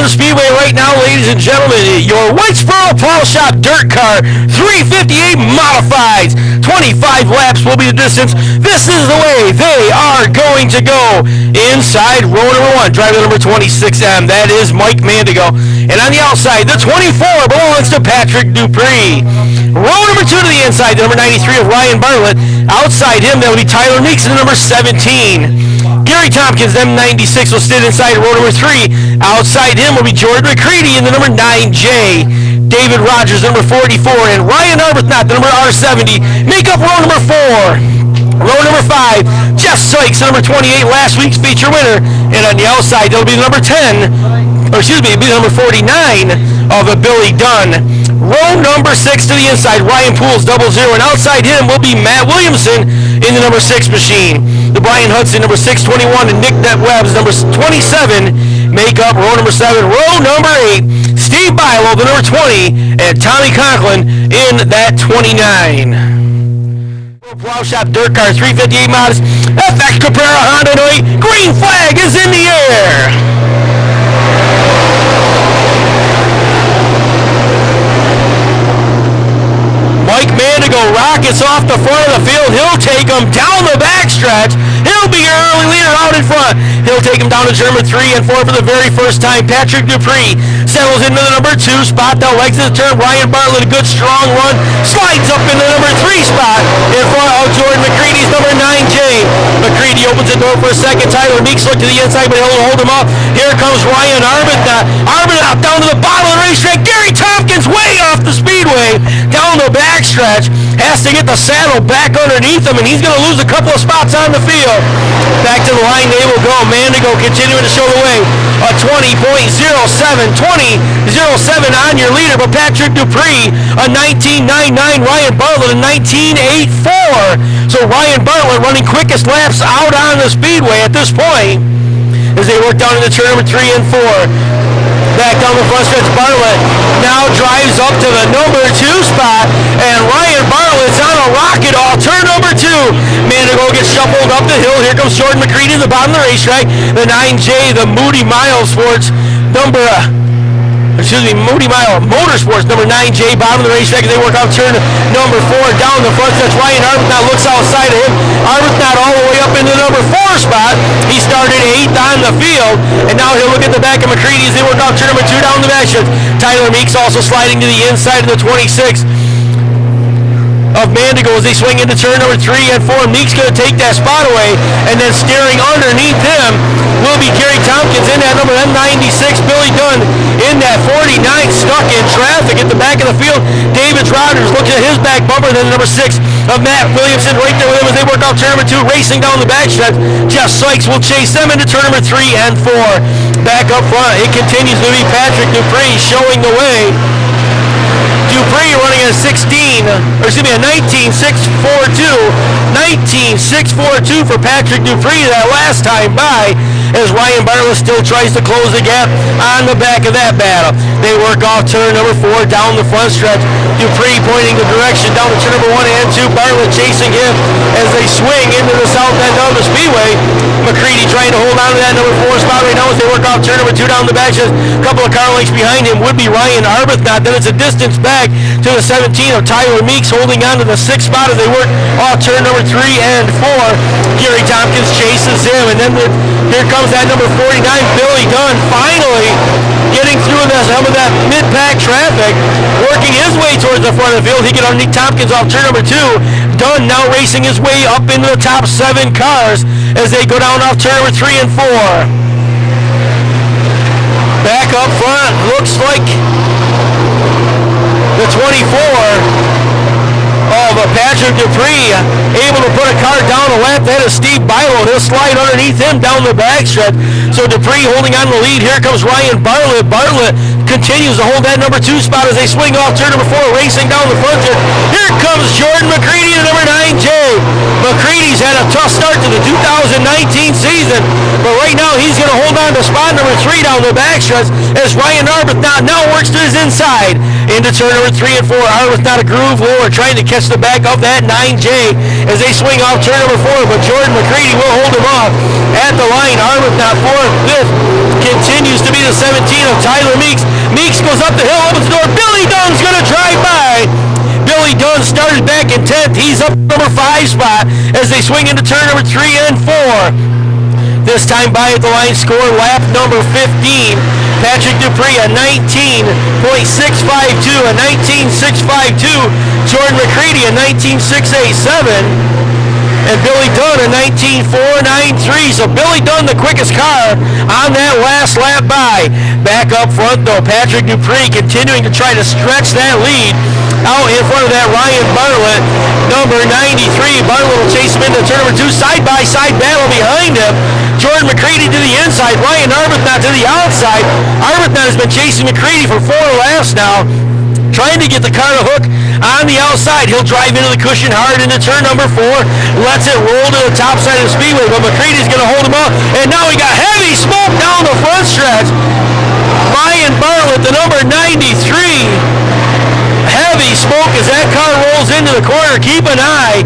on the Speedway right now, ladies and gentlemen. Your Whitesboro Paul Shop Dirt Car 358 Modifieds. 25 laps will be the distance. This is the way they are going to go inside row number 1. Driver number 26M, that is Mike Mandigo. And on the outside, the 24 belongs to Patrick Dupree. Row number 2 to the inside, the number 93 of Ryan Bartlett. Outside him, that will be Tyler Meeks, and the number 17. Gary Tompkins, M96, will sit inside row number 3. Outside him will be Jordan McCready in the number 9J. David Rogers, number 44, and Ryan Arbuthnot, the number R70, make up row number 4. Row number 5, Jeff Sykes, number 28, last week's feature winner. And on the outside, that'll be the number 10, or excuse me, it'll be the number 49 of Billy Dunn. Row number 6 to the inside, Ryan Pools, 00, and outside him will be Matt Williamson in the number 6 machine. The Brian Hudson, number 621, and Nick Webbs, number 27, make up row number 7. Row number 8, Steve Bilo, the number 20, and Tommy Conklin in that 29. Plow Shop Dirt Car 358 Mods, FX Caprera Honda Noy, green flag is in the air. Mike Mandigo rockets off the front of the field. He'll take him down the backstretch. He'll be your early leader out in front. He'll take him down to turn 3 and 4 for the very first time. Patrick Dupree settles into the number 2 spot. Down legs of the turn. Ryan Bartlett, a good strong run. Slides up into the number 3 spot in front of Jordan McCready's number 9J. McCready opens the door for a second. Tyler Meeks look to the inside, but he'll hold him up. Here comes Ryan Arbuthnot. Arbuthnot down to the bottom of the racetrack. Gary Tompkins way off the Speedway. Down the backstretch. Has to get the saddle back underneath him, and he's going to lose a couple of spots on the field. Back to the line they will go. Mandigo continuing to show the way. A 20.07. 20.07 on your leader, but Patrick Dupree, a 19.99. Ryan Bartlett, a 19.84. So Ryan Bartlett running quickest laps out on the Speedway at this point as they work down into turn number 3 and 4. Back down the front stretch, Bartlett now drives up to the number 2 spot, and Ryan Bartlett's on a rocket off turn number 2. Mandigo gets shuffled up the hill. Here comes Jordan McCready at the bottom of the racetrack. The 9J, the Moody Motorsports, number 9J, bottom of the racetrack. They work out turn number 4 down the front stretch. Ryan Arbuthnot looks outside of him. Arbuthnot all the way up into the number 4 spot. He started 8th on the field, and now he'll look at the back of McCready as they work out turn number 2 down the back stretch. Tyler Meeks also sliding to the inside of the 26 of Mandigo as they swing into turn number 3 and 4. Meeks going to take that spot away, and then steering underneath him will be Gary Tompkins in that number M96. Billy Dunn in that 49, stuck in traffic at the back of the field. David Rogers looking at his back bumper, then the number 6 of Matt Williamson right there with him as they work out turn number 2, racing down the backstretch. Jeff Sykes will chase them into turn number 3 and 4. Back up front, it continues to be Patrick Dupree showing the way. Dupree running a 19.642 for Patrick Dupree that last time by, as Ryan Bartlett still tries to close the gap on the back of that battle. They work off turn number 4 down the front stretch. Dupree pointing the direction down to turn number 1 and 2. Bartlett chasing him as they swing into the south end of the Speedway. McCready trying to hold on to that number 4 spot right now as they work off turn number 2 down the back stretch. A couple of car lengths behind him would be Ryan Arbuthnot. Then it's a distance back to the 17 of Tyler Meeks holding on to the 6th spot as they work off turn number 3 and 4. Gary Tompkins chases him, and then here comes that number 49, Billy Dunn, finally getting through some of that mid-pack traffic, working his way towards the front of the field. He can underneath Tompkins off turn number 2. Dunn now racing his way up into the top 7 cars as they go down off turn number 3 and 4. Back up front, looks like the 24 of Patrick Dupree, able to put a car down a lap ahead of Steve Bilo. He'll slide underneath him down the backstretch. So Dupree holding on to the lead. Here comes Ryan Bartlett. Bartlett continues to hold that number 2 spot as they swing off turn number 4, racing down the front stretch. Here comes Jordan McCready, the number 9J. McCready's had a tough start to the 2019 season, but right now he's going to hold on to spot number 3 down the backstretch as Ryan Arbuthnot now works to his inside into turn number 3 and 4. Arbuthnot a groove lower, trying to catch the back of that 9J as they swing off turn number 4, but Jordan McCready will hold him off at the line. Arbuthnot 4th, 5th, continues to to be the 17 of Tyler Meeks. Meeks goes up the hill, opens the door. Billy Dunn's going to drive by. Billy Dunn started back in 10th. He's up number 5 spot as they swing into turn number 3 and 4. This time by at the line, score lap number 15. Patrick Dupree, a 19.652, a 19.652. Jordan McCready, a 19.687. And Billy Dunn, a 19.493. So Billy Dunn, the quickest car on that last lap by. Back up front, though, Patrick Dupree continuing to try to stretch that lead. Out in front of that, Ryan Bartlett, number 93. Bartlett will chase him into turn number 2. Side-by-side battle behind him. Jordan McCready to the inside. Ryan Arbuthnot to the outside. Arbuthnot has been chasing McCready for 4 laps now, trying to get the car to hook on the outside. He'll drive into the cushion hard into turn number 4. Lets it roll to the top side of the speedway, but McCready's going to hold him up. And now we got heavy smoke down the front stretch. Ryan Bartlett, the number 93. Heavy smoke as that car rolls into the corner. Keep an eye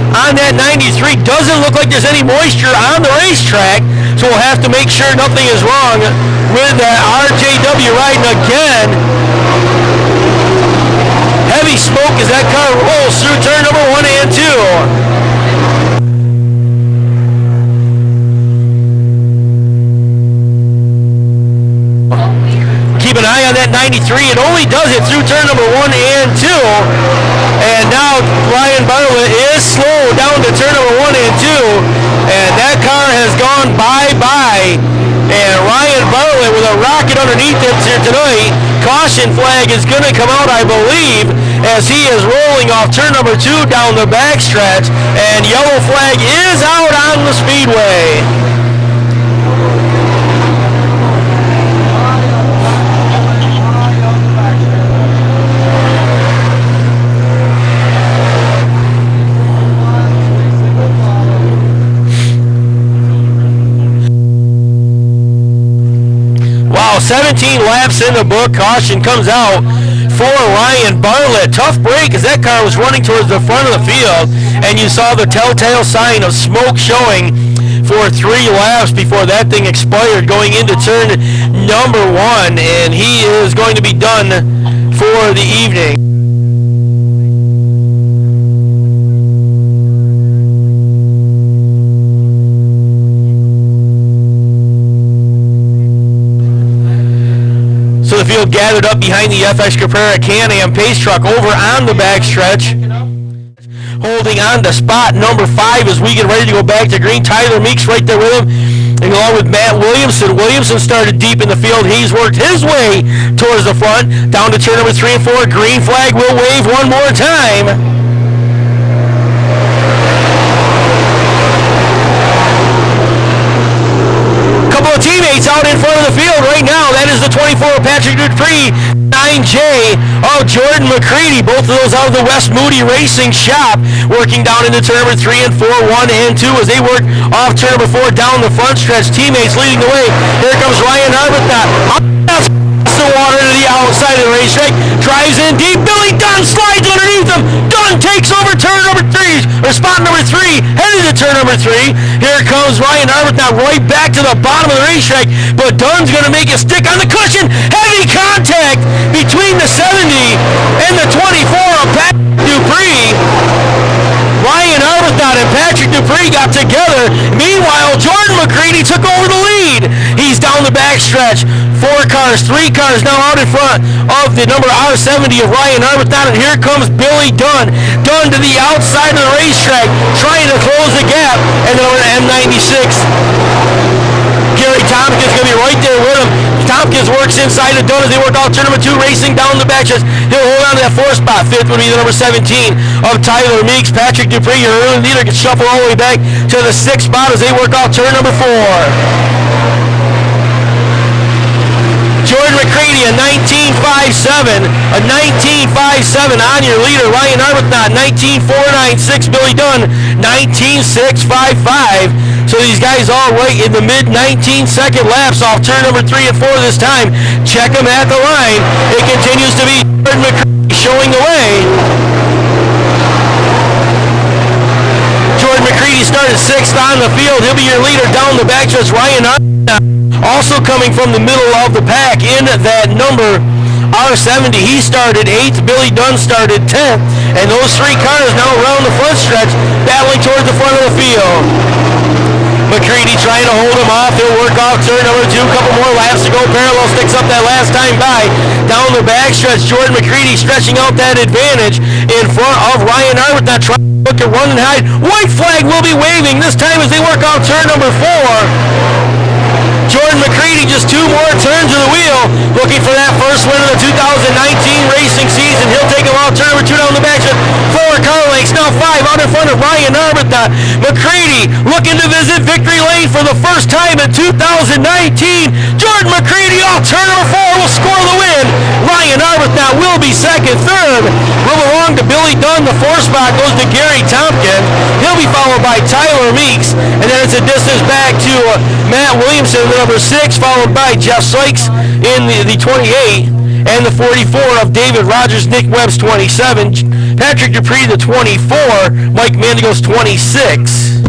on that 93. Doesn't look like there's any moisture on the racetrack, so we'll have to make sure nothing is wrong with that RJW riding again. Heavy smoke as that car rolls through turn number 1 and 2. Keep an eye on that 93. It only does it through turn number 1 and 2. And now Ryan Bartlett is slow down to turn number 1 and 2. And that car has gone bye-bye. And Ryan Bartlett with a rocket underneath him here tonight. Caution flag is going to come out, I believe, as he is rolling off turn number 2 down the backstretch. And yellow flag is out on the speedway. Wow, 17 laps in the book. Caution comes out for Ryan Bartlett. Tough break as that car was running towards the front of the field, and you saw the telltale sign of smoke showing for 3 laps before that thing expired going into turn number 1, and he is going to be done for the evening. So the field gathered up behind the FX Caprara Can-Am pace truck over on the backstretch. Holding on to spot number 5 as we get ready to go back to green. Tyler Meeks right there with him, and along with Matt Williamson. Williamson started deep in the field. He's worked his way towards the front. Down to turn number 3 and 4. Green flag will wave one more time. Teammates out in front of the field right now. That is the 24 of Patrick Dupree, 9J of Jordan McCready. Both of those out of the West Moody Racing shop, working down into turn number 3 and 4, 1 and 2 as they work off turn number 4 down the front stretch. Teammates leading the way. Here comes Ryan Arbuthnot. The water to the outside of the racetrack, drives in deep. Billy Dunn slides underneath him. Dunn takes over turn number 3, or spot number 3, headed to turn number 3. Here comes Ryan Arbuthnot right back to the bottom of the racetrack, but Dunn's going to make a stick on the cushion. Heavy contact between the 70 and the 24 of Patrick Dupree. Ryan Arbuthnot and Patrick Dupree got together. Meanwhile, Jordan McCready took over the lead. He's down the backstretch. 4 cars, 3 cars now out in front of the number R70 of Ryan Arbuthnot, and here comes Billy Dunn. Dunn to the outside of the racetrack, trying to close the gap, and then over to M96. Gary Tompkins going to be right there with him. Tompkins works inside of Dunn as they work out turn number 2, racing down the backstretch. He'll hold on to that 4th spot. 5th would be the number 17 of Tyler Meeks. Patrick Dupree, your early leader, gets shuffled all the way back to the 6th spot as they work out turn number 4. Jordan McCready, a 19.57, a 19.57 on your leader. Ryan Arbuthnot, 19.496. Billy Dunn, 19.655. So these guys all right in the mid 19-second laps off turn number 3 and 4 this time. Check them at the line. It continues to be Jordan McCready showing the way. Jordan McCready started 6th on the field. He'll be your leader down the backstretch. Ryan Arbuthnot Also coming from the middle of the pack in that number R70, he started 8th, Billy Dunn started 10th, and those three cars now around the front stretch, battling towards the front of the field. McCready trying to hold him off. He'll work off turn number 2. A couple more laps to go. Parallel sticks up that last time by. Down the backstretch, Jordan McCready stretching out that advantage in front of Ryan Arbuthnot, trying to look at run and hide. White flag will be waving this time as they work off turn number 4. Jordan McCready just 2 more turns of the wheel, looking for that first win of the 2019 racing season. He'll take him off turn number 2 down the backstretch. 4 car lengths, now 5 out in front of Ryan Arbuthnot. McCready looking to visit victory lane for the first time in 2019. Jordan McCready off turn number 4 will score the win. Ryan Arbuthnot will be second. Third will belong to Billy Dunn. The 4th spot goes to Gary Tompkins. He'll be followed by Tyler Meeks, and then it's a distance back to Matt Williamson, the number 6, followed by Jeff Sykes in the 28, and the 44 of David Rogers, Nick Webb's 27, Patrick Dupree the 24, Mike Mendigos 26.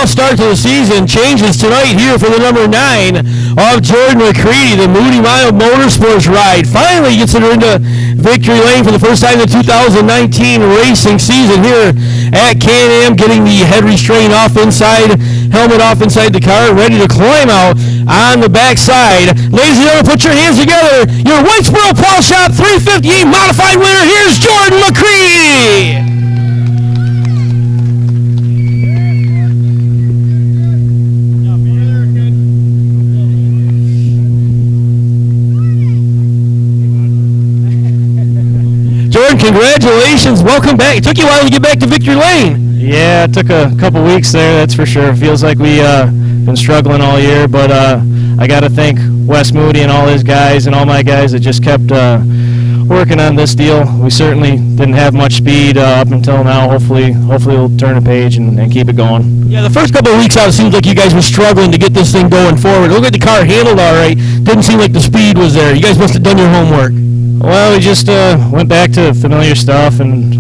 Start to the season changes tonight here for the number 9 of Jordan McCready. The Moody Mile Motorsports ride finally gets it into victory lane for the first time in the 2019 racing season here at Can-Am, getting the head restraint off inside, helmet off inside the car, ready to climb out on the backside. Ladies and gentlemen, put your hands together. Your Whitesboro Paul Shop 358 modified winner. Here's Jordan McCready. Jordan, congratulations. Welcome back. It took you a while to get back to victory lane. Yeah, it took a couple weeks there, that's for sure. Feels like we been struggling all year, but I got to thank Wes Moody and all his guys and all my guys that just kept working on this deal. We certainly didn't have much speed up until now. Hopefully we'll turn a page and keep it going. Yeah, the first couple of weeks out, it seems like you guys were struggling to get this thing going forward. Look at the car handled all right. Didn't seem like the speed was there. You guys must have done your homework. Well, we just went back to familiar stuff, and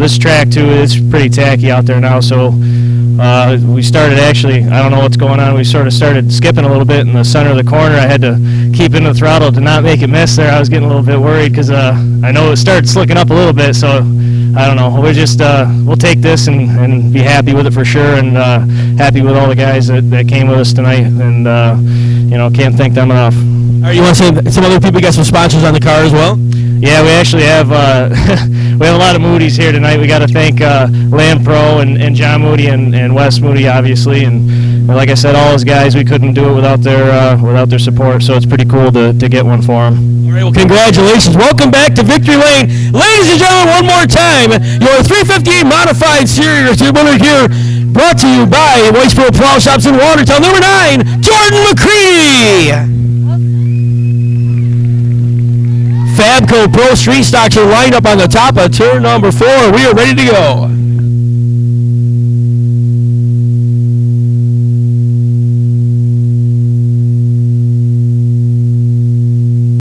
this track too, it's pretty tacky out there now, so we started actually, I don't know what's going on, we sort of started skipping a little bit in the center of the corner. I had to keep in the throttle to not make it miss there. I was getting a little bit worried because I know it started slicking up a little bit, so I don't know. We're just, we'll take this and be happy with it for sure, and happy with all the guys that came with us tonight, and can't thank them enough. All right, you want to say some other people got some sponsors on the car as well? Yeah, we actually have we have a lot of Moody's here tonight. We got to thank Land Pro and John Moody and Wes Moody, obviously, and like I said, all those guys. We couldn't do it without their support. So it's pretty cool to get one for them. All right, well, congratulations. Welcome back to Victory Lane, ladies and gentlemen. One more time, your 358 modified series winner here, brought to you by Whitesboro Plow Shops in Watertown. Number 9, Jordan McCready. Fabco Pro Street Stocks are lined up on the top of turn number 4. We are ready to go.